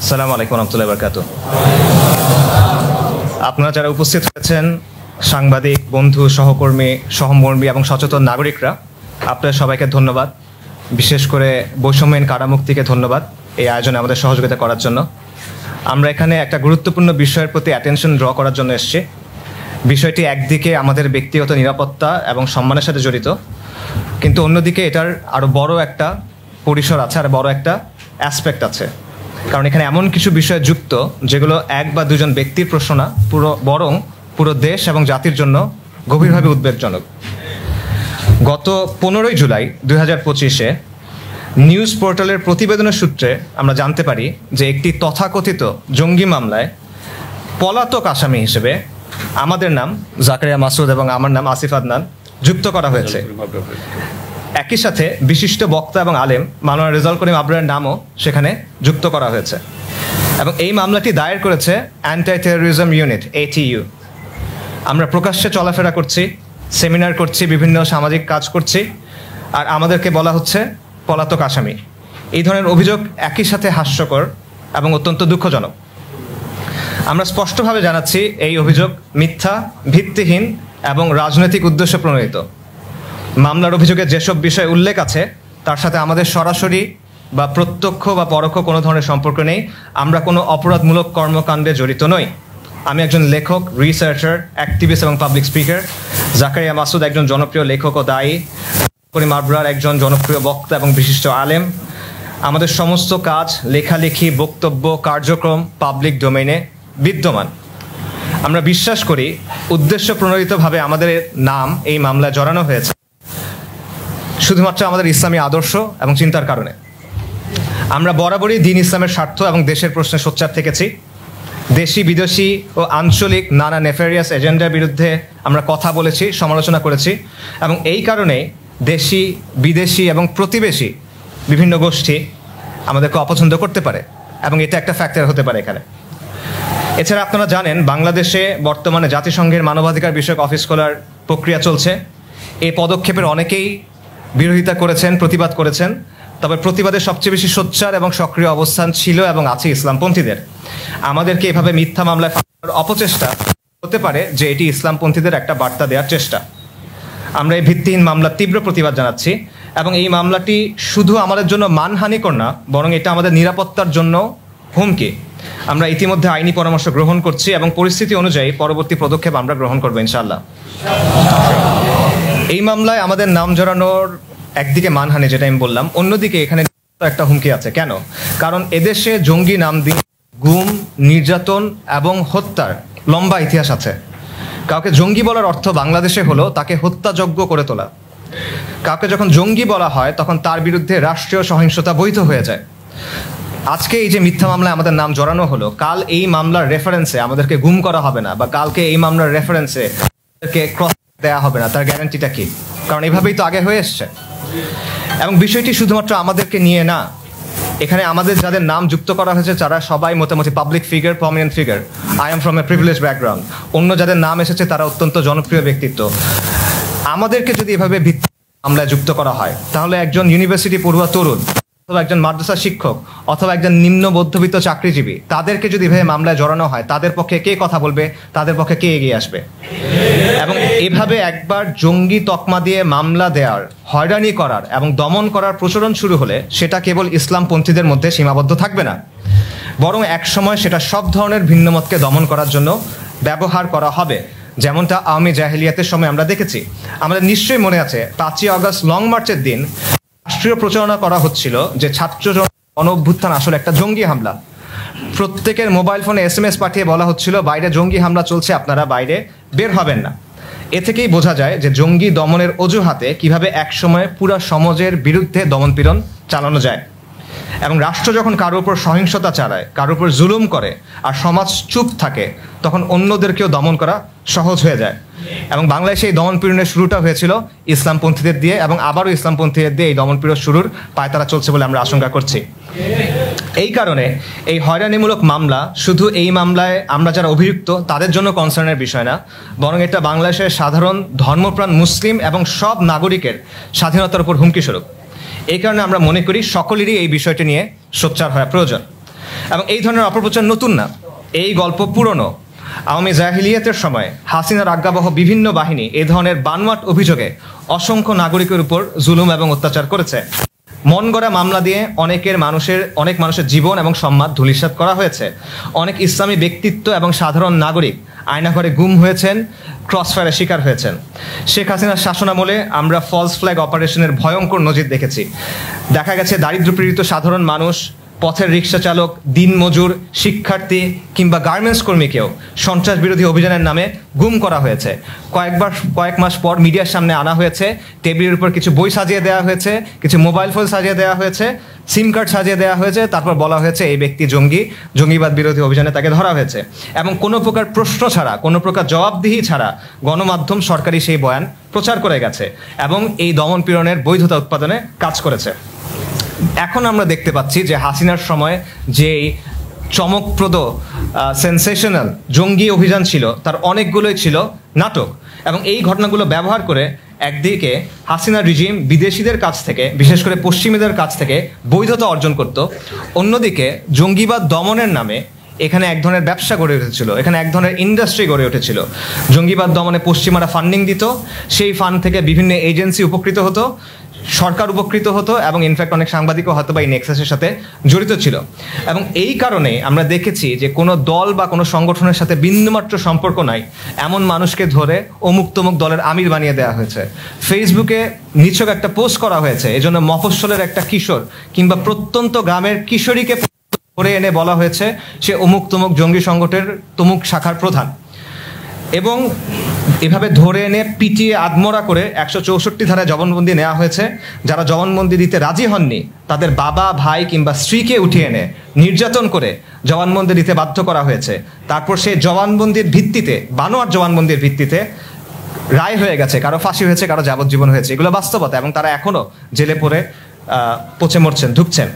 আসসালামু আলাইকুম রহমতুল্লাহি ওয়া বারাকাতুহু। আপনারা যারা উপস্থিত হয়েছেন, সাংবাদিক বন্ধু, সহমর্মী এবং সচেতন নাগরিকরা, আপনাদের সবাইকে ধন্যবাদ। বিশেষ করে বৈষম্যহীন কারামুক্তিকে ধন্যবাদ এই আয়োজনে আমাদের সহযোগিতা করার জন্য। আমরা এখানে একটা গুরুত্বপূর্ণ বিষয়ের প্রতি অ্যাটেনশন ড্র করার জন্য এসেছি। বিষয়টি একদিকে আমাদের ব্যক্তিগত নিরাপত্তা এবং সম্মানের সাথে জড়িত, কিন্তু অন্যদিকে এটার আরও বড় একটা পরিসর আছে, আর বড় একটা অ্যাসপেক্ট আছে। কারণ এখানে এমন কিছু বিষয় যুক্ত যেগুলো এক বা দুজন ব্যক্তির প্রশ্ন না, বরং পুরো দেশ এবং জাতির জন্য গভীরভাবে উদ্বেগজনক। গত 15ই জুলাই 2025-এ নিউজ পোর্টালের প্রতিবেদনের সূত্রে আমরা জানতে পারি যে একটি তথাকথিত জঙ্গি মামলায় পলাতক আসামি হিসেবে আমাদের নাম জাকারিয়া মাসুদ এবং আমার নাম আসিফ আদনান যুক্ত করা হয়েছে। একই সাথে বিশিষ্ট বক্তা এবং আলেম মাওলানা রেজাউল করিম আবরারের নামও সেখানে যুক্ত করা হয়েছে। এবং এই মামলাটি দায়ের করেছে অ্যান্টি টেরোরিজম ইউনিট, ATU। আমরা প্রকাশ্যে চলাফেরা করছি, সেমিনার করছি, বিভিন্ন সামাজিক কাজ করছি, আর আমাদেরকে বলা হচ্ছে পলাতক আসামি। এই ধরনের অভিযোগ একই সাথে হাস্যকর এবং অত্যন্ত দুঃখজনক। আমরা স্পষ্টভাবে জানাচ্ছি এই অভিযোগ মিথ্যা, ভিত্তিহীন এবং রাজনৈতিক উদ্দেশ্য প্রণোদিত। মামলার অভিযোগে যেসব বিষয় উল্লেখ আছে তার সাথে আমাদের সরাসরি বা প্রত্যক্ষ বা পরোক্ষ কোনো ধরনের সম্পর্ক নেই। আমরা কোনো অপরাধমূলক কর্মকাণ্ডে জড়িত নই। আমি একজন লেখক, রিসার্চার, অ্যাক্টিভিস্ট এবং পাবলিক স্পিকার। জাকারিয়া মাসুদ একজন জনপ্রিয় লেখক ও দায়ী। করিম আবরার একজন জনপ্রিয় বক্তা এবং বিশিষ্ট আলেম। আমাদের সমস্ত কাজ, লেখালেখি, বক্তব্য, কার্যক্রম পাবলিক ডোমেইনে বিদ্যমান। আমরা বিশ্বাস করি উদ্দেশ্য প্রণোদিতভাবে আমাদের নাম এই মামলায় জড়ানো হয়েছে শুধুমাত্র আমাদের ইসলামী আদর্শ এবং চিন্তার কারণে। আমরা বরাবরই দ্বীন ইসলামের স্বার্থ এবং দেশের প্রশ্নে সোচ্চার থেকেছি। দেশি, বিদেশি ও আঞ্চলিক নানা নেফেরিয়াস এজেন্ডার বিরুদ্ধে আমরা কথা বলেছি, সমালোচনা করেছি, এবং এই কারণে দেশি, বিদেশি এবং প্রতিবেশী বিভিন্ন গোষ্ঠী আমাদেরকে অপছন্দ করতে পারে, এবং এটা একটা ফ্যাক্টর হতে পারে এখানে। এছাড়া আপনারা জানেন বাংলাদেশে বর্তমানে জাতিসংঘের মানবাধিকার বিষয়ক অফিস খোলার প্রক্রিয়া চলছে। এই পদক্ষেপের অনেকেই বিরোধিতা করেছেন, প্রতিবাদ করেছেন, তবে প্রতিবাদের সবচেয়ে বেশি সোচ্চার এবং সক্রিয় অবস্থান ছিল এবং আছে ইসলামপন্থীদের। আমাদেরকে এভাবে মিথ্যা মামলায় ফাঁসানোর অপচেষ্টা হতে পারে যে এটি ইসলামপন্থীদের একটা বার্তা দেওয়ার চেষ্টা। আমরা এই ভিত্তিহীন মামলার তীব্র প্রতিবাদ জানাচ্ছি, এবং এই মামলাটি শুধু আমাদের জন্য মানহানিকর না, বরং এটা আমাদের নিরাপত্তার জন্য হুমকি। আমরা ইতিমধ্যে আইনি পরামর্শ গ্রহণ করছি এবং পরিস্থিতি অনুযায়ী পরবর্তী পদক্ষেপ আমরা গ্রহণ করবো ইনশাআল্লাহ। এই মামলায় আমাদের নাম জড়ানোর একদিকে মানহানি, যেটা আমি বললাম, অন্যদিকে এখানে একটা হুমকি আছে। কেন? কারণ এদেশে জঙ্গি নাম দিয়ে গুম, নির্যাতন এবং হত্যার লম্বা ইতিহাস আছে। কাউকে জঙ্গি বলার অর্থ বাংলাদেশে হলো তাকে হত্যাযজ্ঞ করে তোলা। কাউকে যখন জঙ্গি বলা হয় তখন তার বিরুদ্ধে রাষ্ট্রীয় সহিংসতা বৈধ হয়ে যায়। আজকে এই যে মিথ্যা মামলায় আমাদের নাম জড়ানো হলো, কাল এই মামলার রেফারেন্সে আমাদেরকে গুম করা হবে না, বা কালকে এই মামলার রেফারেন্সে ক্রস দেওয়া হবে না, তার গ্যারান্টিটা কি? কারণ এভাবেই তো আগে হয়ে এসছে। এবং বিষয়টি শুধুমাত্র আমাদেরকে নিয়ে না, এখানে আমাদের যাদের নাম যুক্ত করা হয়েছে তারা সবাই মোটামুটি public figure, prominent figure. I am from a privilege background. অন্য যাদের নাম এসেছে তারা অত্যন্ত জনপ্রিয় ব্যক্তিত্ব। আমাদেরকে যদি এভাবে ভিত্তি মামলায় যুক্ত করা হয়, তাহলে একজন ইউনিভার্সিটি পড়ুয়া তরুণ, অথবা একজন মাদ্রাসা শিক্ষক, অথবা একজন নিম্ন মধ্যবিত্ত চাকরিজীবী, তাদেরকে যদি এভাবে মামলায় জড়ানো হয়, তাদের পক্ষে কে কথা বলবে? তাদের পক্ষে কে এগিয়ে আসবে? এবং এভাবে একবার জঙ্গি তকমা দিয়ে মামলা দেওয়ার, হয়রানি করার এবং দমন করার প্রচলন শুরু হলে সেটা কেবল ইসলামপন্থীদের মধ্যে সীমাবদ্ধ থাকবে না, বরং একসময় সেটা সব ধরনের ভিন্নমতকে দমন করার জন্য ব্যবহার করা হবে। যেমনটা আওয়ামী জাহেলিয়াতের সময় আমরা দেখেছি। আমাদের নিশ্চয়ই মনে আছে 5ই আগস্ট লং মার্চের দিন রাষ্ট্রীয় প্রচারণা করা হচ্ছিল যে ছাত্র গণ অভ্যুত্থান আসলে একটা জঙ্গি হামলা। প্রত্যেকের মোবাইল ফোনে SMS পাঠিয়ে বলা হচ্ছিল বাইরে জঙ্গি হামলা চলছে, আপনারা বাইরে বের হবেন না। এ থেকেই বোঝা যায় যে জঙ্গি দমনের অজুহাতে কিভাবে একসময় পুরো সমাজের বিরুদ্ধে দমনপীড়ন চালানো যায়। এবং রাষ্ট্র যখন কারোর উপর সহিংসতা চালায়, কারোর উপর জুলুম করে, আর সমাজ চুপ থাকে, তখন অন্যদেরকেও দমন করা সহজ হয়ে যায়। এবং বাংলাদেশে এই দমনপীড়নের শুরুটা হয়েছিল ইসলামপন্থীদের দিয়ে, এবং আবারও ইসলামপন্থীদের দিয়ে এই দমনপীড়ন শুরুর পায়তারা চলছে বলে আমরা আশঙ্কা করছি। এই কারণে এই হয়রানিমূলক মামলা শুধু এই মামলায় আমরা যারা অভিযুক্ত তাদের জন্য কনসার্নের বিষয় না, বরং এটা বাংলাদেশের সাধারণ ধর্মপ্রাণ মুসলিম এবং সব নাগরিকের স্বাধীনতার উপর হুমকি স্বরূপ। এই কারণে আমরা মনে করি সকলেরই এই বিষয়টি নিয়ে সোচ্চার হওয়া প্রয়োজন। এবং এই ধরনের অপপ্রচার নতুন না, এই গল্প পুরনো। আওয়ামী জাহিলিয়াতের সময় হাসিনার আজ্ঞাবহ বিভিন্ন বাহিনী এই ধরনের বানোয়াট অভিযোগে অসংখ্য নাগরিকের উপর জুলুম এবং অত্যাচার করেছে। মন গড়া মামলা দিয়ে অনেক মানুষের জীবন এবং সম্মান ধূলিসাৎ করা হয়েছে। অনেক ইসলামী ব্যক্তিত্ব এবং সাধারণ নাগরিক আয়নাঘরে গুম হয়েছেন, ক্রসফায়ারের শিকার হয়েছেন। শেখ হাসিনার শাসনামলে আমরা ফলস ফ্ল্যাগ অপারেশনের ভয়ঙ্কর নজির দেখেছি। দেখা গেছে দারিদ্র্যপীড়িত সাধারণ মানুষ, পথের রিক্সা চালক, দিনমজুর, শিক্ষার্থী কিংবা গার্মেন্টস কর্মীকেও সন্ত্রাস বিরোধী অভিযানের নামে গুম করা হয়েছে। কয়েক মাস পর মিডিয়ার সামনে আনা হয়েছে, টেবিলের উপর কিছু বই সাজিয়ে দেওয়া হয়েছে, কিছু মোবাইল ফোন সাজিয়ে দেওয়া হয়েছে, সিম কার্ড সাজিয়ে দেওয়া হয়েছে, তারপর বলা হয়েছে এই ব্যক্তি জঙ্গিবাদ বিরোধী অভিযানে তাকে ধরা হয়েছে। এবং কোনো প্রকার প্রশ্ন ছাড়া, কোনো প্রকার জবাবদিহি ছাড়া গণমাধ্যম সরকারি সেই বয়ান প্রচার করে গেছে এবং এই দমন পীড়নের বৈধতা উৎপাদনে কাজ করেছে। এখন আমরা দেখতে পাচ্ছি যে হাসিনার সময় যে চমকপ্রদ সেন্সেশনাল জঙ্গি অভিযান ছিল তার অনেকগুলোই ছিল নাটক। এবং এই ঘটনাগুলো ব্যবহার করে একদিকে হাসিনা রিজিম বিদেশিদের কাছ থেকে, বিশেষ করে পশ্চিমীদের কাছ থেকে বৈধতা অর্জন করত, অন্যদিকে জঙ্গিবাদ দমনের নামে এখানে এক ধরনের ব্যবসা গড়ে উঠেছিল, এখানে এক ধরনের ইন্ডাস্ট্রি গড়ে উঠেছিল। জঙ্গিবাদ দমনে পশ্চিমারা ফান্ডিং দিত, সেই ফান্ড থেকে বিভিন্ন এজেন্সি উপকৃত হতো, সরকার উপকৃত হতো এবং ইনফ্যাক্ট অনেক সাংবাদিকও হয়তো বা এই নেক্সাসের সাথে জড়িত ছিল। এবং এই কারণে আমরা দেখেছি যে কোনো দল বা কোনো সংগঠনের সাথে বিন্দুমাত্র সম্পর্ক নাই এমন মানুষকে ধরে অমুক তমুক দলের আমির বানিয়ে দেওয়া হয়েছে। ফেসবুকে নিছক একটা পোস্ট করা হয়েছে, এজন্য মফস্বলের একটা কিশোর কিংবা প্রত্যন্ত গ্রামের কিশোরীকে ধরে এনে বলা হয়েছে সে অমুক তমুক জঙ্গি সংগঠনের তমুক শাখার প্রধান। এবং এভাবে ধরে এনে পিটিয়ে আদমরা করে 164 ধারায় জবানবন্দি নেওয়া হয়েছে। যারা জবানবন্দি দিতে রাজি হননি তাদের বাবা, ভাই কিংবা স্ত্রীকে উঠিয়ে এনে নির্যাতন করে জবানবন্দি দিতে বাধ্য করা হয়েছে। তারপর সেই জবানবন্দির ভিত্তিতে, বানোয়ার জবানবন্দির ভিত্তিতে রায় হয়ে গেছে, কারো ফাঁসি হয়েছে, কারো যাবজ্জীবন হয়েছে। এগুলো বাস্তবতা এবং তারা এখনো জেলে পড়ে পচে মরছেন, ঢুকছেন।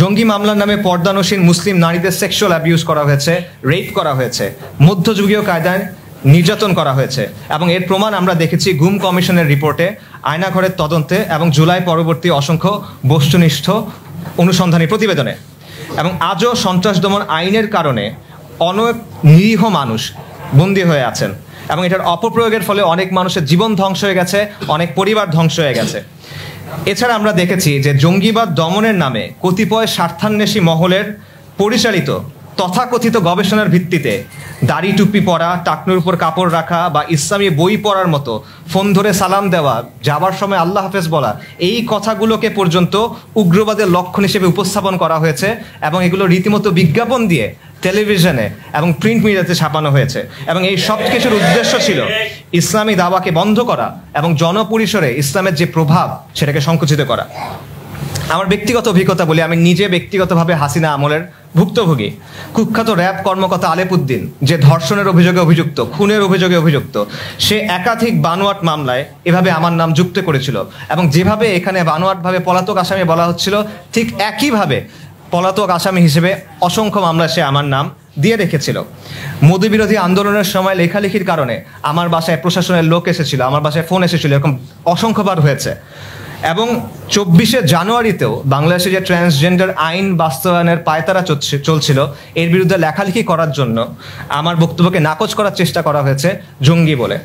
জঙ্গি মামলার নামে পর্দানসীন মুসলিম নারীদের সেক্সুয়াল অ্যাবিউজ করা হয়েছে, রেপ করা হয়েছে, মধ্যযুগীয় কায়দায় নির্যাতন করা হয়েছে এবং এর প্রমাণ আমরা দেখেছি গুম কমিশনের রিপোর্টে, আয়নাঘরের তদন্তে এবং জুলাই পরবর্তী অসংখ্য বস্তুনিষ্ঠ অনুসন্ধানী প্রতিবেদনে। এবং আজও সন্ত্রাস দমন আইনের কারণে অনেক নিরীহ মানুষ বন্দী হয়ে আছেন এবং এটার অপপ্রয়োগের ফলে অনেক মানুষের জীবন ধ্বংস হয়ে গেছে, অনেক পরিবার ধ্বংস হয়ে গেছে। এছাড়া আমরা দেখেছি যে জঙ্গিবাদ দমনের নামে কতিপয় স্বার্থান্বেষী মহলের পরিচালিত তথাকথিত গবেষণার ভিত্তিতে দাড়ি টুপি পরা, টাকনুর উপর কাপড় রাখা বা ইসলামী বই পড়ার মতো, ফোন ধরে সালাম দেওয়া, যাবার সময় আল্লাহ হাফেজ বলা, এই কথাগুলোকে পর্যন্ত উগ্রবাদের লক্ষণ হিসেবে উপস্থাপন করা হয়েছে এবং এগুলো রীতিমতো বিজ্ঞাপন দিয়ে টেলিভিশনে এবং প্রিন্ট মিডিয়াতে ছাপানো হয়েছে। এবং এই সব কিছুর উদ্দেশ্য ছিল ইসলামী দাওয়াকে বন্ধ করা এবং জনপরিসরে ইসলামের যে প্রভাব সেটাকে সংকুচিত করা। আমার ব্যক্তিগত অভিজ্ঞতা বলি, আমি নিজে ব্যক্তিগতভাবে হাসিনা আমলের ভুক্তভোগী। কুখ্যাত র্যাব কর্মকর্তা আলেপুদ্দিন, যে ধর্ষণের অভিযোগে অভিযুক্ত, খুনের অভিযোগে অভিযুক্ত, সে একাধিক বানোয়াট মামলায় এভাবে আমার নাম যুক্ত করেছিল এবং যেভাবে এখানে বানোয়াটভাবে পলাতক আসামি বলা হচ্ছিল, ঠিক একইভাবে পলাতক আসামি হিসেবে অসংখ্য মামলায় সে আমার নাম দিয়ে রেখেছিল। মোদি বিরোধী আন্দোলনের সময় লেখালেখির কারণে আমার বাসায় প্রশাসনের লোক এসেছিল, আমার বাসায় ফোন এসেছিল, এরকম অসংখ্যবার হয়েছে। এবং 24শে জানুয়ারিতেও বাংলাদেশে যে ট্রান্সজেন্ডার আইন বাস্তবায়নের পায়তারা চলছিল, এর বিরুদ্ধে লেখালেখি করার জন্য আমার বক্তব্যকে নাকচ করার চেষ্টা করা হয়েছে জঙ্গি বলে।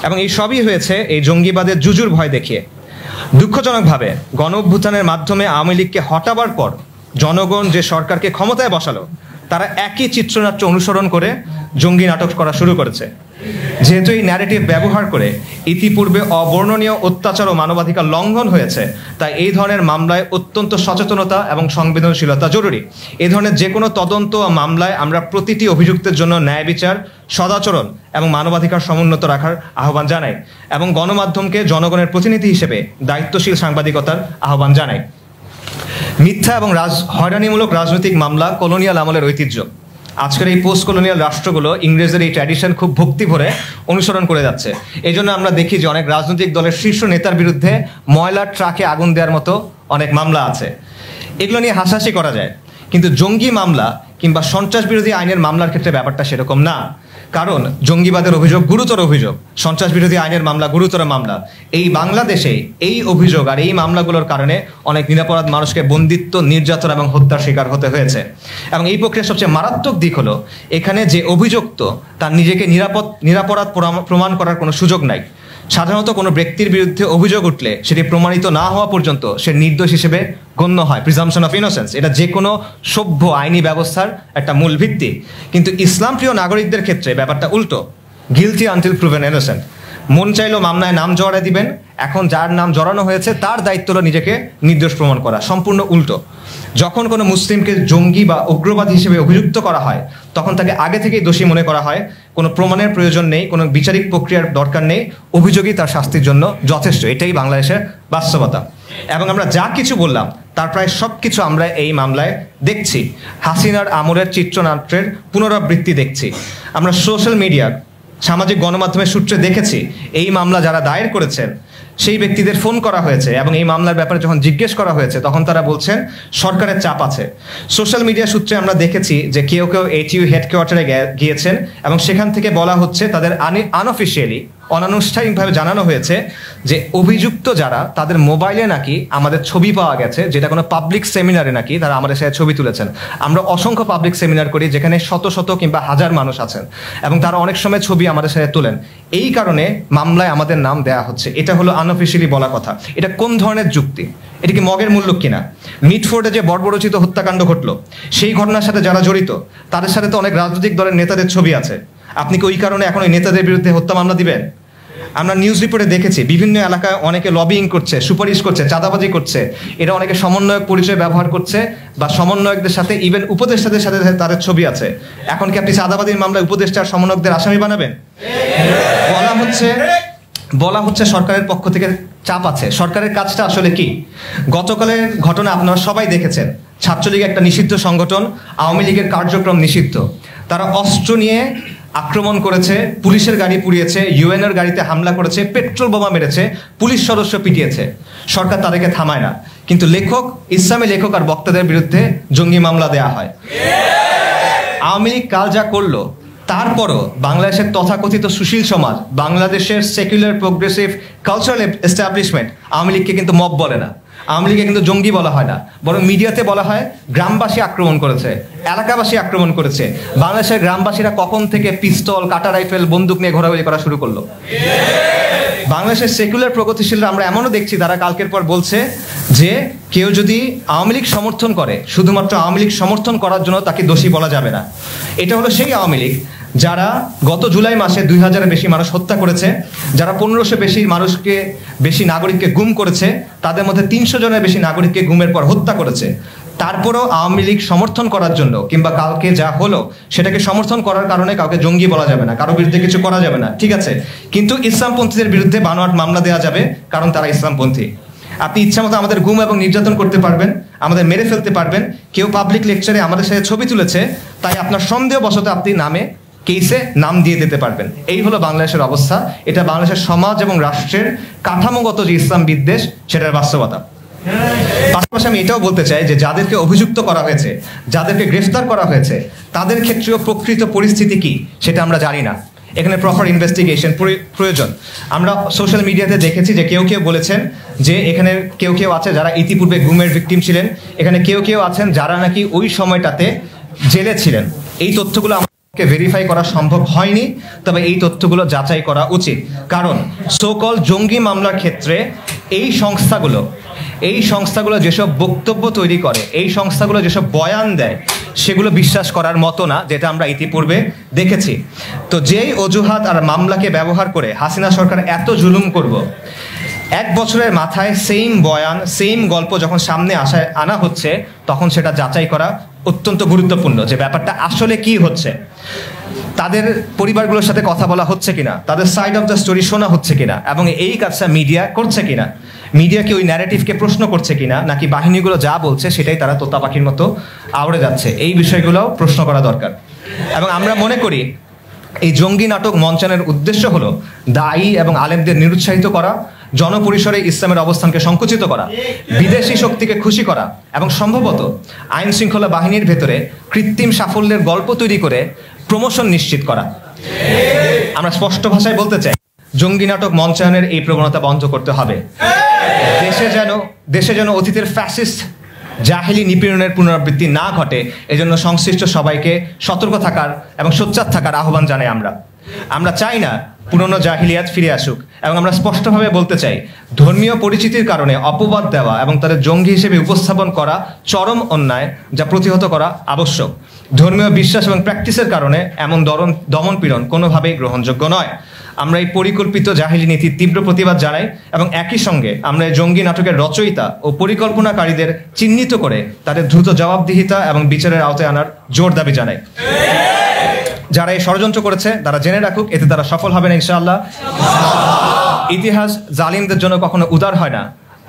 এবং এই সবই হয়েছে এই জঙ্গিবাদের জুজুর ভয় দেখিয়ে। দুঃখজনকভাবে গণ অভ্যুত্থানের মাধ্যমে আওয়ামী লীগকে হটাবার পর জনগণ যে সরকারকে ক্ষমতায় বসালো, তারা একই চিত্রনাট্য অনুসরণ করে জঙ্গি নাটক করা শুরু করেছে। যেহেতু এই ন্যারেটিভ ব্যবহার করে ইতিপূর্বে অবর্ণনীয় অত্যাচার ও মানবাধিকার লঙ্ঘন হয়েছে, তাই এই ধরনের মামলায় অত্যন্ত সচেতনতা এবং সংবেদনশীলতা জরুরি। এই ধরনের যে কোনো তদন্ত ও মামলায় আমরা প্রতিটি অভিযুক্তের জন্য ন্যায় বিচার, সদাচরণ এবং মানবাধিকার সমুন্নত রাখার আহ্বান জানাই এবং গণমাধ্যমকে জনগণের প্রতিনিধি হিসেবে দায়িত্বশীল সাংবাদিকতার আহ্বান জানাই। মিথ্যা এবং হয়রানিমূলক রাজনৈতিক মামলা কলোনিয়াল আমলের ঐতিহ্য। আজকের এই পোস্ট কলোনিয়াল রাষ্ট্রগুলো ইংরেজের এই ট্র্যাডিশন খুব ভক্তি ভরে অনুসরণ করে যাচ্ছে। এই জন্য আমরা দেখি যে অনেক রাজনৈতিক দলের শীর্ষ নেতার বিরুদ্ধে ময়লার ট্রাকে আগুন দেওয়ার মতো অনেক মামলা আছে। এগুলো নিয়ে হাসাহাসি করা যায়, কিন্তু জঙ্গি মামলা কিংবা সন্ত্রাস বিরোধী আইনের মামলার ক্ষেত্রে ব্যাপারটা সেরকম না। কারণ জঙ্গিবাদের অভিযোগ গুরুতর অভিযোগ, সন্ত্রাস বিরোধী আইনের মামলা গুরুতর মামলা। এই বাংলাদেশে এই অভিযোগ আর এই মামলাগুলোর কারণে অনেক নিরপরাধ মানুষকে বন্দিত্ব, নির্যাতন এবং হত্যার শিকার হতে হয়েছে। এবং এই প্রক্রিয়ার সবচেয়ে মারাত্মক দিক হলো এখানে যে অভিযুক্ত তার নিজেকে নিরাপরাধ প্রমাণ করার কোনো সুযোগ নাই। সাধারণত কোনো ব্যক্তির বিরুদ্ধে অভিযোগ উঠলে সেটি প্রমাণিত না হওয়া পর্যন্ত সে নির্দোষ হিসেবে গণ্য হয়, প্রিজাম্পশন অফ ইনোসেন্স। এটা যে কোনো সভ্য আইনি ব্যবস্থার একটা মূল ভিত্তি। কিন্তু ইসলাম প্রিয় নাগরিকদের ক্ষেত্রে ব্যাপারটা উল্টো, গিলটি আনটিল প্রুভেন ইনোসেন্ট। মন চাইলো মামলায় নাম জড়ায় দিবেন, এখন যার নাম জড়ানো হয়েছে তার দায়িত্ব হলো নিজেকে নির্দোষ প্রমাণ করা। সম্পূর্ণ উল্টো। যখন কোনো মুসলিমকে জঙ্গি বা উগ্রবাদী হিসেবে অভিযুক্ত করা হয় তখন তাকে আগে থেকেই দোষী মনে করা হয়, কোনো প্রমাণের প্রয়োজন নেই, কোনো বিচারিক প্রক্রিয়ার দরকার নেই, অভিযোগই তার শাস্তির জন্য যথেষ্ট। এটাই বাংলাদেশের বাস্তবতা। এবং আমরা যা কিছু বললাম তার প্রায় সব কিছু আমরা এই মামলায় দেখছি। হাসিনার আমলের চিত্রনাট্যের পুনরাবৃত্তি দেখছি। আমরা সোশ্যাল মিডিয়া, সামাজিক গণমাধ্যমের সূত্রে দেখেছি এই মামলা যারা দায়ের করেছেন সেই ব্যক্তিদের ফোন করা হয়েছে এবং এই মামলার ব্যাপারে যখন জিজ্ঞেস করা হয়েছে তখন তারা বলছেন সরকারের চাপ আছে। সোশ্যাল মিডিয়া সূত্রে আমরা দেখেছি যে কেউ কেউ এইচইউ হেডকোয়ার্টারে গিয়েছেন এবং সেখান থেকে বলা হচ্ছে তাদের আনঅফিসিয়ালি, অনানুষ্ঠানিকভাবে জানানো হয়েছে যে অভিযুক্ত যারা তাদের মোবাইলে নাকি আমাদের ছবি পাওয়া গেছে, যেটা কোনো পাবলিক সেমিনারে নাকি তারা আমাদের সাথে ছবি তুলেছেন। আমরা অসংখ্য পাবলিক সেমিনার করি যেখানে শত শত কিংবা হাজার মানুষ আছেন এবং তারা অনেক সময় ছবি আমাদের সাথে তোলেন। এই কারণে মামলায় আমাদের নাম দেয়া হচ্ছে। এটা হলো আনঅফিসিয়ালি বলা কথা। এটা কোন ধরনের যুক্তি? এটা কি মগের মূল্য কিনা? মিটফোর্ডে যে বর্বরচিত হত্যাকাণ্ড ঘটলো সেই ঘটনার সাথে যারা জড়িত তাদের সাথে তো অনেক রাজনৈতিক দলের নেতাদের ছবি আছে। আপনি কি ওই কারণে এখন ওই নেতাদের বিরুদ্ধে হত্যা মামলা দিবেন? আমরা নিউজ রিপোর্টে দেখেছি বিভিন্ন এলাকায় অনেকে লবিং করছে, সুপারিশ করছে, চাঁদাবাজি করছে। এরা অনেকে সমন্বয়ক পরিচয় ব্যবহার করছে বা সমন্বয়কদের সাথে ইভেন উপদেষ্টাদের সাথে তাদের ছবি আছে। এখন কি আপনি চাঁদাবাজির মামলায় উপদেষ্টা আর সমন্বয়কদের আসামি বানাবেন? বলা হচ্ছে সরকারের পক্ষ থেকে চাপ আছে। সরকারের কাজটা আসলে কি? গতকালের ঘটনা আপনারা সবাই দেখেছেন। ছাত্রলীগ একটা নিষিদ্ধ সংগঠন, আওয়ামী লীগের কার্যক্রম নিষিদ্ধ। তারা অস্ত্র নিয়ে আক্রমণ করেছে, পুলিশের গাড়ি পুড়িয়েছে, ইউএনের গাড়িতে হামলা করেছে, পেট্রোল বোমা মেরেছে, পুলিশ সদস্য পিটিয়েছে। সরকার তাদেরকে থামায় না। কিন্তু লেখক, ইসলামী লেখক আর বক্তাদের বিরুদ্ধে জঙ্গি মামলা দেয়া হয়। আওয়ামী লীগ কাল যা করলো তারপরও বাংলাদেশের তথাকথিত সুশীল সমাজ, বাংলাদেশের secular progressive cultural establishment Awami লীগকে কিন্তু মব বলে না, আওয়ামী লীগকে কিন্তু জঙ্গি বলা হয় না, বরং মিডিয়াতে বলা হয় গ্রামবাসী আক্রমণ করেছে, এলাকাবাসী আক্রমণ করেছে। বাংলাদেশের গ্রামবাসীরা কখন থেকে পিস্তল, কাটা রাইফেল, বন্দুক নিয়ে ঘোরাঘুরি করা শুরু করলো? বাংলাদেশের সেকুলার প্রগতিশীলরা আমরা এমনও দেখছি তারা কালকের পর বলছে যে কেউ যদি আওয়ামী লীগ সমর্থন করে শুধুমাত্র আওয়ামী লীগ সমর্থন করার জন্য তাকে দোষী বলা যাবে না। এটা হলো সেই আওয়ামী লীগ যারা গত জুলাই মাসে 2000-এর বেশি মানুষ হত্যা করেছে, যারা 1500 বেশি নাগরিককে গুম করেছে, তাদের মধ্যে 300 জনের বেশি নাগরিককে গুমের পর হত্যা করেছে। তারপরও আওয়ামী লীগ সমর্থন করার জন্য কিংবা কালকে যা হলো সেটাকে সমর্থন করার কারণে কাউকে জঙ্গি বলা যাবে না, কারো বিরুদ্ধে কিছু করা যাবে না, ঠিক আছে। কিন্তু ইসলামপন্থীদের বিরুদ্ধে বানোয়াট মামলা দেওয়া যাবে কারণ তারা ইসলামপন্থী। আপনি ইচ্ছা মতো আমাদের গুম এবং নির্যাতন করতে পারবেন, আমাদের মেরে ফেলতে পারবেন। কেউ পাবলিক লেকচারে আমাদের সাথে ছবি তুলেছে তাই আপনার সন্দেহবশত আপনি কেসে নাম দিয়ে দিতে পারবেন। এই হলো বাংলাদেশের অবস্থা। এটা বাংলাদেশের সমাজ এবং রাষ্ট্রের কাঠামোগত যে ইসলাম বিদ্বেষ সেটার বাস্তবতা। পাশাপাশি আমি এটাও বলতে চাই যে যাদেরকে অভিযুক্ত করা হয়েছে, যাদেরকে গ্রেফতার করা হয়েছে, তাদের ক্ষেত্রেও প্রকৃত পরিস্থিতি কি সেটা আমরা জানি না। এখানে প্রপার ইনভেস্টিগেশন প্রয়োজন। আমরা সোশ্যাল মিডিয়াতে দেখেছি যে কেউ কেউ বলেছেন যে এখানে কেউ কেউ আছে যারা ইতিপূর্বে গুমের ভিকটিম ছিলেন, এখানে কেউ কেউ আছেন যারা নাকি ওই সময়টাতে জেলে ছিলেন। এই তথ্যগুলো আমাকে ভেরিফাই করা সম্ভব হয়নি, তবে এই তথ্যগুলো যাচাই করা উচিত। কারণ সোকল জঙ্গি মামলার ক্ষেত্রে এই সংস্থাগুলো যেসব বক্তব্য তৈরি করে, এই সংস্থাগুলো যেসব বয়ান দেয়, সেগুলো বিশ্বাস করার মতো না, যেটা আমরা ইতিপূর্বে দেখেছি। তো যেই অজুহাত আর মামলাকে ব্যবহার করে হাসিনা সরকার এত জুলুম করব, 1 বছরের মাথায় সেম বয়ান, সেম গল্প যখন সামনে আনা হচ্ছে, তখন সেটা যাচাই করা অত্যন্ত গুরুত্বপূর্ণ যে ব্যাপারটা আসলে কি হচ্ছে। তাদের পরিবারগুলোর সাথে কথা বলা হচ্ছে কিনা, তাদের সাইড অফ দ্য স্টোরি শোনা হচ্ছে কিনা, এবং এই কাজটা মিডিয়া করছে কিনা, মিডিয়া কি ওই ন্যারেটিভকে প্রশ্ন করছে কিনা, নাকি বাহিনীগুলো যা বলছে সেটাই তারা তোতা পাখির মতো আওড়ে যাচ্ছে, এই বিষয়গুলো প্রশ্ন করা দরকার। এবং আমরা মনে করি এই জঙ্গি নাটক মঞ্চানোর উদ্দেশ্য হলো দায়ী এবং আলেমদের নিরুৎসাহিত করা, জনপরিসরে ইসলামের অবস্থানকে সংকুচিত করা, বিদেশি শক্তিকে খুশি করা এবং সম্ভবত আইন শৃঙ্খলা বাহিনীর ভেতরে কৃত্রিম সাফল্যের গল্প তৈরি করে প্রমোশন নিশ্চিত করা। আমরা স্পষ্ট ভাষায় বলতে চাই, জঙ্গি নাটক মঞ্চায়নের এই প্রবণতা বন্ধ করতে হবে। দেশে যেন অতীতের ফ্যাসিস্ট জাহেলি নিপীড়নের পুনরাবৃত্তি না ঘটে, এজন্য সংশ্লিষ্ট সবাইকে সতর্ক থাকার এবং সোচ্চার থাকার আহ্বান জানাই। আমরা চাই না পুরনো জাহিলিয়াত ফিরে আসুক, এবং আমরা স্পষ্টভাবে বলতে চাই, ধর্মীয় পরিচিতির কারণে অপবাদ দেওয়া এবং তাদের জঙ্গি হিসেবে উপস্থাপন করা চরম অন্যায়, যা প্রতিহত করা আবশ্যক। ধর্মীয় বিশ্বাস এবং প্র্যাকটিসের কারণে এমন দমন পীড়ন কোনোভাবেই গ্রহণযোগ্য নয়। আমরা এই পরিকল্পিত জাহিলি নীতির তীব্র প্রতিবাদ জানাই এবং একই সঙ্গে আমরা এই জঙ্গি নাটকের রচয়িতা ও পরিকল্পনাকারীদের চিহ্নিত করে তাদের দ্রুত জবাবদিহিতা এবং বিচারের আওতায় আনার জোর দাবি জানাই। যারা এই ষড়যন্ত্র করেছে তারা জেনে রাখুক, এতে তারা সফল হবে না ইনশাআল্লাহ। ইতিহাস জালিমদের জন্য কখনো উদার হয় না,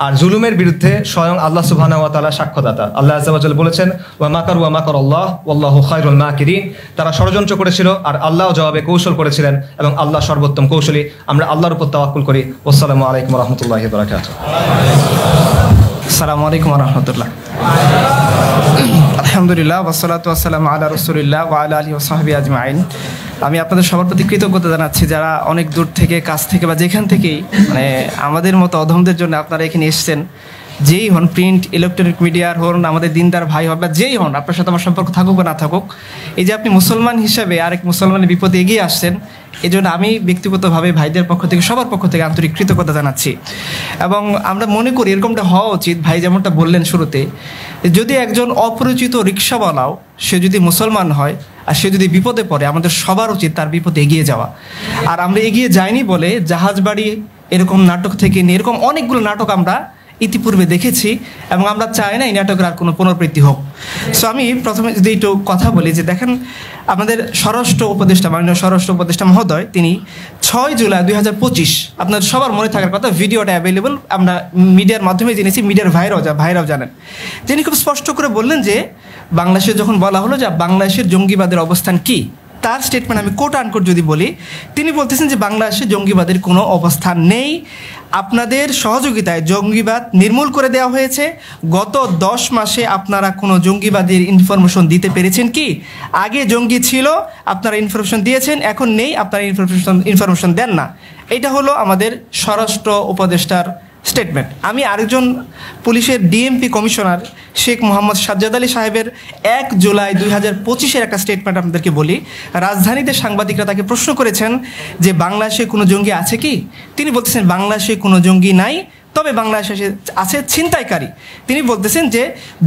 আর জুলুমের বিরুদ্ধে স্বয়ং আল্লাহ সুবহানাহু ওয়া তাআলা সাক্ষ্যদাতা। আল্লাহ আযজা ওয়া জাল্লা বলেছেন, ওয়া মাকারু ওয়া মাকারাল্লাহ ওয়াল্লাহু খায়রুল মাকিরিন। তারা ষড়যন্ত্র করেছিল আর আল্লাহ জবাবে কৌশল করেছিলেন, এবং আল্লাহ সর্বোত্তম কৌশলী। আমরা আল্লাহর উপর তাওয়াক্কুল করি। আসসালামু আলাইকুম ওয়া রাহমাতুল্লাহি ওয়া বারাকাতুহু। আসসালামু আলাইকুম ওয়া রাহমাতুল্লাহ। আলহামদুলিল্লাহ ওয়াসসালাতু ওয়াসসালামু আলা রাসূলিল্লাহ ওয়া আলা আলিহি ওয়া সাহবিহি আজমাইন। আমি আপনাদের সবার প্রতি কৃতজ্ঞতা জানাচ্ছি, যারা অনেক দূর থেকে, কাছ থেকে বা যেখান থেকেই আমাদের মতো অধমদের জন্য আপনারা এখানে এসেছেন। যেই হন, প্রিন্ট ইলেকট্রনিক মিডিয়ার হন, আমাদের দিনদার ভাই হন বা যেই হন, আপনার সাথে আমার সম্পর্ক থাকুক বা না থাকুক, এই যে আপনি মুসলমান হিসেবে আরেক মুসলমানের বিপদে এগিয়ে আসছেন, এই জন্য আমি ব্যক্তিগতভাবে ভাইদের পক্ষ থেকে, সবার পক্ষ থেকে আন্তরিক কৃতজ্ঞতা জানাচ্ছি। এবং আমরা মনে করি এরকমটা হওয়া উচিত। ভাই যেমনটা বললেন শুরুতে, যদি একজন অপরিচিত রিক্সাওয়ালাও সে যদি মুসলমান হয় আর সে যদি বিপদে পড়ে, আমাদের সবার উচিত তার বিপদে এগিয়ে যাওয়া। আর আমরা এগিয়ে যাইনি বলে জাহাজবাড়ি এরকম নাটক থেকে নিয়ে এরকম অনেকগুলো নাটক আমরা ইতিপূর্বে দেখেছি, এবং আমরা চাই না এই নাটকের আর কোনো পুনরাবৃত্তি হোক। সো আমি প্রথমে যদি একটু কথা বলি, যে দেখেন, আমাদের স্বরাষ্ট্র উপদেষ্টা, মাননীয় স্বরাষ্ট্র উপদেষ্টা মহোদয়, তিনি 6 জুলাই 2025, আপনাদের সবার মনে থাকার কথা, ভিডিওটা অ্যাভেলেবল, আমরা মিডিয়ার মাধ্যমে জেনেছি, মিডিয়ার ভাইরাও জানেন। তিনি খুব স্পষ্ট করে বললেন যে বাংলাদেশে যখন বলা হলো যে বাংলাদেশের জঙ্গিবাদের অবস্থান কি, তার স্টেটমেন্ট আমি কোট আনকোট যদি বলি, তিনি বলতেছেন যে বাংলাদেশে জঙ্গিবাদের কোনো অবস্থান নেই, আপনাদের সহযোগিতায় জঙ্গিবাদ নির্মূল করে দেওয়া হয়েছে। গত 10 মাসে আপনারা কোনো জঙ্গিবাদের ইনফরমেশন দিতে পেরেছেন কি? আগে জঙ্গি ছিল, আপনারা ইনফরমেশন দিয়েছেন, এখন নেই, আপনারা ইনফরমেশন দেন না। এটা হলো আমাদের স্বরাষ্ট্র উপদেষ্টার স্টেটমেন্ট। আমি আরেকজন পুলিশের ডিএমপি কমিশনার শেখ মোহাম্মদ সাজ্জাদ আলী সাহেবের 1 জুলাই 2025 একটা স্টেটমেন্ট আপনাদেরকে বলি। রাজধানীতে সাংবাদিকরা তাকে প্রশ্ন করেছেন যে বাংলাদেশে কোনো জঙ্গি আছে কি? তিনি বলতেছেন বাংলাদেশে কোনো জঙ্গি নাই, তবে বাংলাদেশে আছে ছিনতাইকারী। তিনি বলতেছেন যে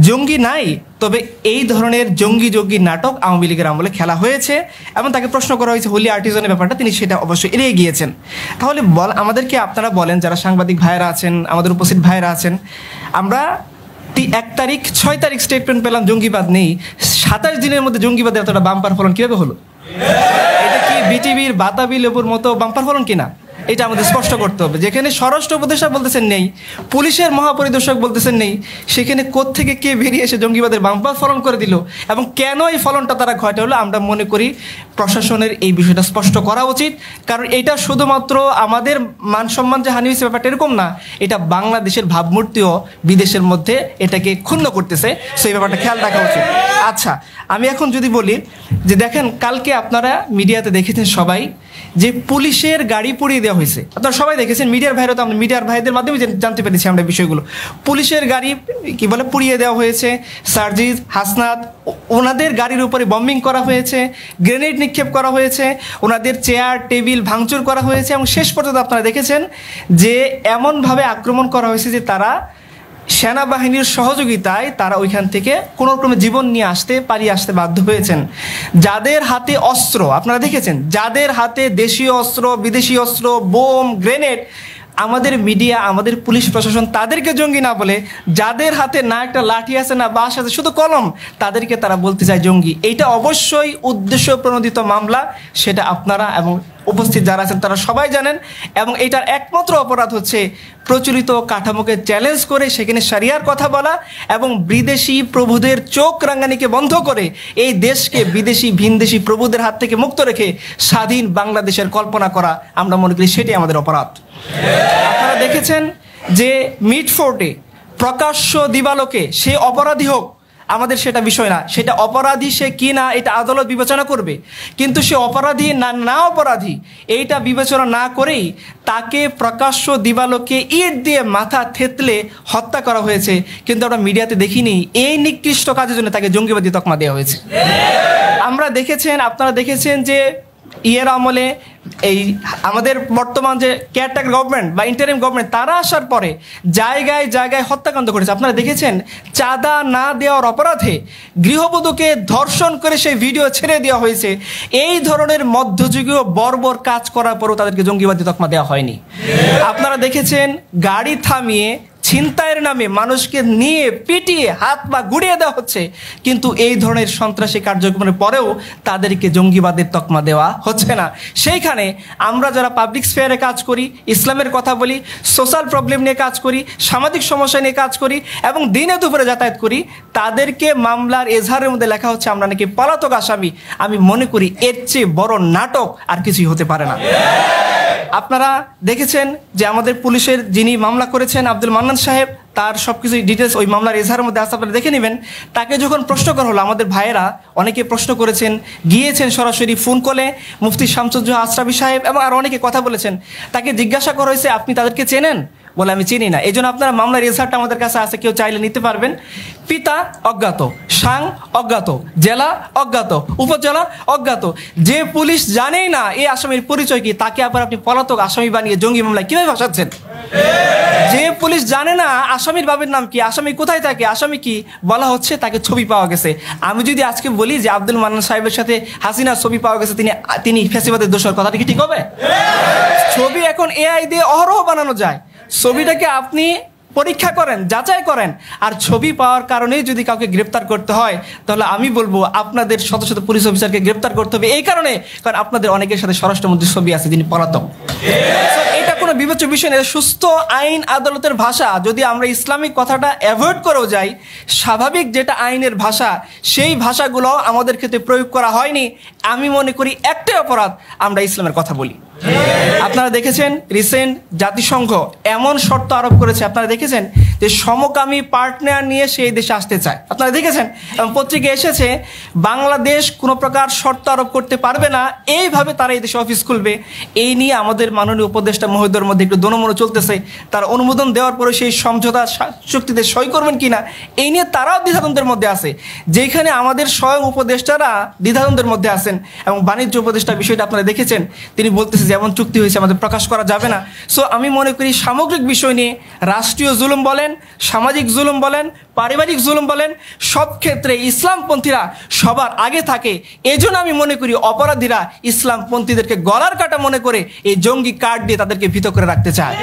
জঙ্গি নাই, তবে এই ধরনের জঙ্গি নাটক আওয়ামী লীগের আমলে খেলা হয়েছে, এবং তাকে প্রশ্ন করা হয়েছে হোলি আর্টিজনের ব্যাপারটা, তিনি সেটা অবশ্যই এড়িয়ে গিয়েছেন। তাহলে আমাদেরকে আপনারা বলেন, যারা সাংবাদিক ভাইয়েরা আছেন, আমাদের উপস্থিত ভাইয়েরা আছেন, আমরা 1 তারিখ 6 তারিখ স্টেটমেন্ট পেলাম জঙ্গিবাদ নেই, 27 দিনের মধ্যে জঙ্গিবাদের এতটা বাম্পার ফলন কীভাবে হলো? এটা কি বিটিভির বাতাবি লেবুর মতো বাম্পার ফলন কিনা? এটা আমাদের স্পষ্ট করতে হবে। যেখানে স্বরাষ্ট্র উপদেষ্টা বলতেছেন নেই, পুলিশের মহাপরিদর্শক বলতেছেন নেই, সেখানে কোত্থেকে কে বেরিয়ে এসে জঙ্গিবাদের বাম্পার ফলন করে দিল, এবং কেন এই ফলনটা তারা ঘটে হলো? আমরা মনে করি প্রশাসনের এই বিষয়টা স্পষ্ট করা উচিত, কারণ এটা শুধুমাত্র আমাদের মান সম্মান যে হানি হয়েছে ব্যাপারটা এরকম না, এটা বাংলাদেশের ভাবমূর্তিও বিদেশের মধ্যে এটাকে ক্ষুণ্ণ করতেছে। সেই ব্যাপারটা খেয়াল রাখা উচিত। আচ্ছা, আমি এখন যদি বলি যে দেখেন, কালকে আপনারা মিডিয়াতে দেখেছেন সবাই যে পুলিশের গাড়ি পুড়িয়ে দেওয়া হয়েছে, আপনারা সবাই দেখেছেন, মিডিয়ার ভাইরা তো, আমরা মিডিয়ার ভাইদের মাধ্যমে জানতে পেরেছি আমরা বিষয়গুলো। পুলিশের গাড়ি পুড়িয়ে দেওয়া হয়েছে, সার্জিস, হাসনাত, ওনাদের গাড়ির উপরে বম্বিং করা হয়েছে, গ্রেনেড নিক্ষেপ করা হয়েছে, ওনাদের চেয়ার টেবিল ভাঙচুর করা হয়েছে, এবং শেষ পর্যন্ত আপনারা দেখেছেন যে এমনভাবে আক্রমণ করা হয়েছে যে তারা সেনাবাহিনীর সহযোগিতায় তারা ওইখান থেকে কোনো রকমে জীবন নিয়ে পালিয়ে আসতে বাধ্য হয়েছেন। যাদের হাতে অস্ত্র আপনারা দেখেছেন, যাদের হাতে দেশীয় অস্ত্র, বিদেশি অস্ত্র, বোম, গ্রেনেড, আমাদের মিডিয়া, আমাদের পুলিশ প্রশাসন তাদেরকে জঙ্গি না বলে, যাদের হাতে না একটা লাঠি আছে না বাঁশ আছে, শুধু কলম, তাদেরকে তারা বলতে চায় জঙ্গি। এইটা অবশ্যই উদ্দেশ্য প্রণোদিত মামলা, সেটা আপনারা এবং উপস্থিত যারা আছেন তারা সবাই জানেন। এবং এটার একমাত্র অপরাধ হচ্ছে প্রচলিত কাঠামোকে চ্যালেঞ্জ করে সেখানে শরিয়ার কথা বলা, এবং বিদেশি প্রভুদের চোখ রাঙানিকে বন্ধ করে এই দেশকে বিদেশি ভিনদেশি প্রভুদের হাত থেকে মুক্ত রেখে স্বাধীন বাংলাদেশের কল্পনা করা, আমরা মনে করি সেটাই আমাদের অপরাধ। আপনারা দেখেছেন যে মিডফোর্টে প্রকাশ্য দিবালোকে সে অপরাধী হোক আমাদের সেটা বিষয় না, সেটা অপরাধী সে কি না এটা আদালত বিবেচনা করবে। কিন্তু সে অপরাধী না অপরাধী এইটা বিবেচনা না করেই তাকে প্রকাশ্য দিবালোকে ইট দিয়ে মাথা থেতলে হত্যা করা হয়েছে, কিন্তু আমরা মিডিয়াতে দেখিনি এই নিকৃষ্ট কাজের জন্য তাকে জঙ্গিবাদী তকমা দেওয়া হয়েছে। আপনারা দেখেছেন যে ইয়ের আমলে এই আমাদের বর্তমান যে কেয়ারটেকার গভর্নমেন্ট বা ইন্টারিম গভর্নমেন্ট তারা আসার পরে জায়গায় জায়গায় হত্যাকাণ্ড করেছে। আপনারা দেখেছেন চাঁদা না দেওয়ার অপরাধে গৃহবধূকে ধর্ষণ করে সেই ভিডিও ছেড়ে দেওয়া হয়েছে। এই ধরনের মধ্যযুগীয় বর্বর কাজ করার পরেও তাদেরকে জঙ্গিবাদী তকমা দেওয়া হয়নি। আপনারা দেখেছেন গাড়ি থামিয়ে ছিনতাইয়ের নামে মানুষকে নিয়ে পিটিয়ে হাত পা গুড়িয়ে দেওয়া হচ্ছে, কিন্তু এই ধরনের সন্ত্রাসী কার্যক্রমের পরেও তাদেরকে জঙ্গিবাদের তকমা দেওয়া হচ্ছে না। সেইখানে আমরা যারা পাবলিক স্ফেয়ারে কাজ করি, ইসলামের কথা বলি, সোশ্যাল প্রবলেম নিয়ে কাজ করি, সামাজিক সমস্যা নিয়ে কাজ করি এবং দিনে দুপুরে যাতায়াত করি, তাদেরকে মামলার এজাহারের মধ্যে লেখা হচ্ছে আমরা নাকি পলাতক আসামি। আমি মনে করি এর চেয়ে বড় নাটক আর কিছুই হতে পারে না। আপনারা দেখেছেন যে আমাদের পুলিশের যিনি মামলা করেছেন আব্দুল মান্নান সাহেব, তার সবকিছু ডিটেলস ওই মামলার এজাহারের মধ্যে আসতে আপনারা দেখে নেবেন। তাকে যখন প্রশ্ন করা হলো, আমাদের ভাইয়েরা অনেকে প্রশ্ন করেছেন, গিয়েছেন সরাসরি ফোন কলে মুফতি শামসুজ্জোহা আশরাফি সাহেব এবং আর অনেকে কথা বলেছেন। তাকে জিজ্ঞাসা করা হয়েছে আপনি তাদেরকে চেনেন? বলে আমি চিনি না। এই জন্য আপনারা মামলার এজাহারটা আমাদের কাছে আছে, কেউ চাইলে নিতে পারবেন। পিতা অজ্ঞাত, সাং অজ্ঞাত, জেলা অজ্ঞাত, উপজেলা অজ্ঞাত। যে পুলিশ জানেই না এই আসামির পরিচয় কি, তাকে আবার আপনি পলাতক আসামি বানিয়ে জঙ্গি মামলায় কিভাবে ফাঁসাচ্ছেন? যে পুলিশ জানে না আসামির বাবার নাম কি, আসামি কোথায় থাকে, আসামি কি, বলা হচ্ছে তাকে ছবি পাওয়া গেছে। আমি যদি আজকে বলি যে আব্দুল মান্নান সাহেবের সাথে হাসিনার ছবি পাওয়া গেছে, তিনি ফ্যাসিবাদের দোষর, কথাটা কি ঠিক হবে? ছবি এখন এআই দিয়ে অহরহ বানানো যায়। ছবিটাকে আপনি পরীক্ষা করেন, যাচাই করেন, আর ছবি পাওয়ার কারণেই যদি কাউকে গ্রেপ্তার করতে হয়, তাহলে আমি বলবো আপনাদের শত শত পুলিশ অফিসারকে গ্রেপ্তার করতে হবে। এই কারণে, কারণ আপনাদের অনেকের সাথে স্বরাষ্ট্রমন্ত্রীর ছবি আছে যিনি পলাতক। এটা কোনো বিবেচ্য বিষয় নেই। সুস্থ আইন আদালতের ভাষা যদি আমরা ইসলামিক কথাটা অ্যাভয়েড করেও যাই, স্বাভাবিক যেটা আইনের ভাষা সেই ভাষাগুলো আমাদের ক্ষেত্রে প্রয়োগ করা হয়নি। আমি মনে করি একটাই অপরাধ, আমরা ইসলামের কথা বলি। আপনারা দেখেছেন রিসেন্ট জাতিসংঘ এমন শর্ত আরোপ করেছে, আপনারা দেখেছেন যে সমকামী পার্টনার নিয়ে সেই দেশে আসতে চায়। আপনারা দেখেছেন এবং পত্রিকায় এসেছে বাংলাদেশ কোনো প্রকার শর্ত আরোপ করতে পারবে না, এইভাবে তারা এই দেশে অফিস খুলবে। এই নিয়ে আমাদের মাননীয় উপদেষ্টা মহোদয়ের মধ্যে একটু দোনমনো চলতেছে। তার অনুমোদন দেওয়ার পরে সেই সমঝোতা চুক্তিতে সই করবেন কিনা এই নিয়ে তারাও দ্বিধাদ্বন্দ্বের মধ্যে আছে, যেখানে আমাদের স্বয়ং উপদেষ্টারা দ্বিধাদ্বন্দ্বের মধ্যে আছেন। এবং বাণিজ্য উপদেষ্টা বিষয়টা আপনারা দেখেছেন, তিনি বলতেছে যেমন চুক্তি হয়েছে আমাদের প্রকাশ করা যাবে না। সো আমি মনে করি সামগ্রিক বিষয় নিয়ে রাষ্ট্রীয় জুলুম বলেন, সামাজিক জুলুম বলেন, পারিবারিক জুলুম বলেন, সব ক্ষেত্রে ইসলামপন্থীরা সবার আগে থাকে। এই জন্য আমি মনে করি অপরাধীরা ইসলামপন্থীদেরকে গলার কাটা মনে করে এই জঙ্গি কার্ড দিয়ে তাদেরকে ভীত করে রাখতে চায়।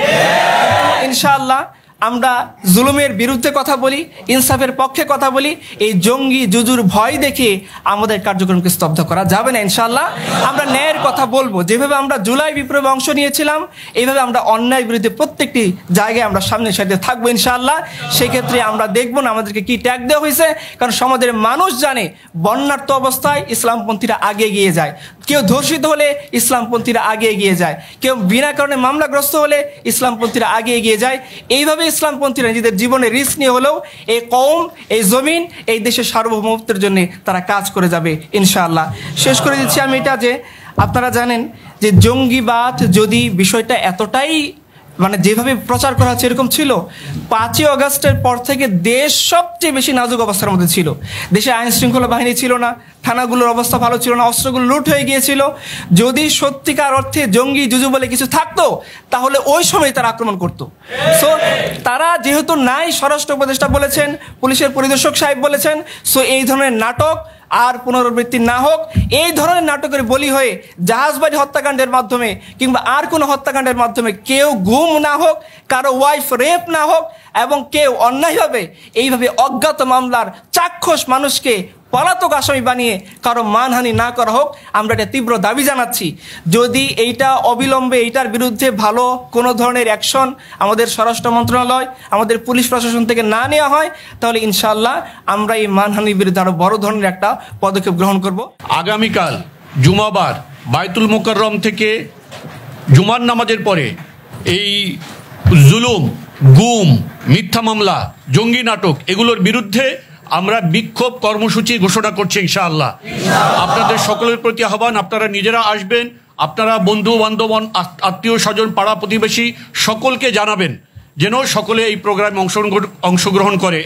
ইনশাআল্লাহ আমরা জুলুমের বিরুদ্ধে কথা বলি, ইনসাফের পক্ষে কথা বলি। এই জঙ্গি জুজুর ভয় দেখে আমাদের কার্যক্রমকে স্তব্ধ করা যাবে না। ইনশাআল্লাহ আমরা ন্যায়ের কথা বলবো। যেভাবে আমরা জুলাই বিপ্লবে অংশ নিয়েছিলাম, এইভাবে আমরা অন্যায়ের বিরুদ্ধে প্রত্যেকটি জায়গায় আমরা সামনের সারিতে থাকবো ইনশাআল্লাহ। সেক্ষেত্রে আমরা দেখবো না আমাদেরকে কি ট্যাগ দেওয়া হয়েছে, কারণ সমাজের মানুষ জানে বন্যার্ত অবস্থায় ইসলামপন্থীরা আগে এগিয়ে যায়। কেউ ধর্ষিত হলে ইসলামপন্থীরা আগে এগিয়ে যায়, কেউ বিনা কারণে মামলাগ্রস্ত হলে ইসলামপন্থীরা আগে এগিয়ে যায়। এইভাবে ইসলামপন্থীরা নিজেদের জীবনের রিস্ক নিয়ে হলেও এই কওম, এই জমিন, এই দেশের সার্বভৌমত্বের জন্য তারা কাজ করে যাবে ইনশাআল্লাহ। শেষ করে দিচ্ছি আমি এটা যে আপনারা জানেন যে জঙ্গিবাদ যদি বিষয়টা এতটাই যেভাবে প্রচার করা হচ্ছে এরকম ছিল, 5ই আগস্টের পর থেকে দেশ সবচেয়ে বেশি নাজুক অবস্থার মধ্যে ছিল। দেশে আইন শৃঙ্খলা বাহিনী ছিল না, থানাগুলোর অবস্থা ভালো ছিল না, অস্ত্রগুলো লুট হয়ে গিয়েছিল। যদি সত্যিকার অর্থে জঙ্গি জুজু বলে কিছু থাকতো তাহলে ওই সময় তারা আক্রমণ করতো। সো তারা যেহেতু নাই, স্বরাষ্ট্র উপদেষ্টা বলেছেন, পুলিশের পরিদর্শক সাহেব বলেছেন, সো এই ধরনের নাটক আর পুনরাবৃত্তি না হোক। এই ধরনের নাটকের বলি হয়ে জাহাজবাড়ি হত্যাকাণ্ডের মাধ্যমে কিংবা আর কোনো হত্যাকাণ্ডের মাধ্যমে কেউ গুম না হোক, কারো ওয়াইফ রেপ না হোক, এবং কেউ অন্যায়ভাবে এইভাবে অজ্ঞাত মামলার চাক্ষুষ মানুষকে পলাতক আসামি বানিয়ে কারো মানহানি না করা হোক। আমরা এটা তীব্র দাবি জানাচ্ছি। যদি এইটা অবিলম্বে এইটার বিরুদ্ধে ভালো কোনো ধরনের অ্যাকশন আমাদের স্বরাষ্ট্র মন্ত্রণালয়, আমাদের পুলিশ প্রশাসন থেকে না নেওয়া হয়, তাহলে ইনশাআল্লাহ আমরা এই মানহানির বিরুদ্ধে আরো বড় ধরনের একটা পদক্ষেপ গ্রহণ করব। আগামীকাল জুমাবার বাইতুল মুকাররম থেকে জুমার নামাজের পরে এই জুলুম, গুম, মিথ্যা মামলা, জঙ্গি নাটক এগুলোর বিরুদ্ধে আমরা বিক্ষোভ কর্মসূচি ঘোষণা করছি ইনশাআল্লাহ। আপনাদের সকলের প্রতি আহ্বান, আপনারা নিজেরা আসবেন, আপনারা বন্ধু বান্ধব, আত্মীয় স্বজন, পাড়া প্রতিবেশী সকলকে জানাবেন যেন সকলে এই প্রোগ্রামে অংশগ্রহণ করে।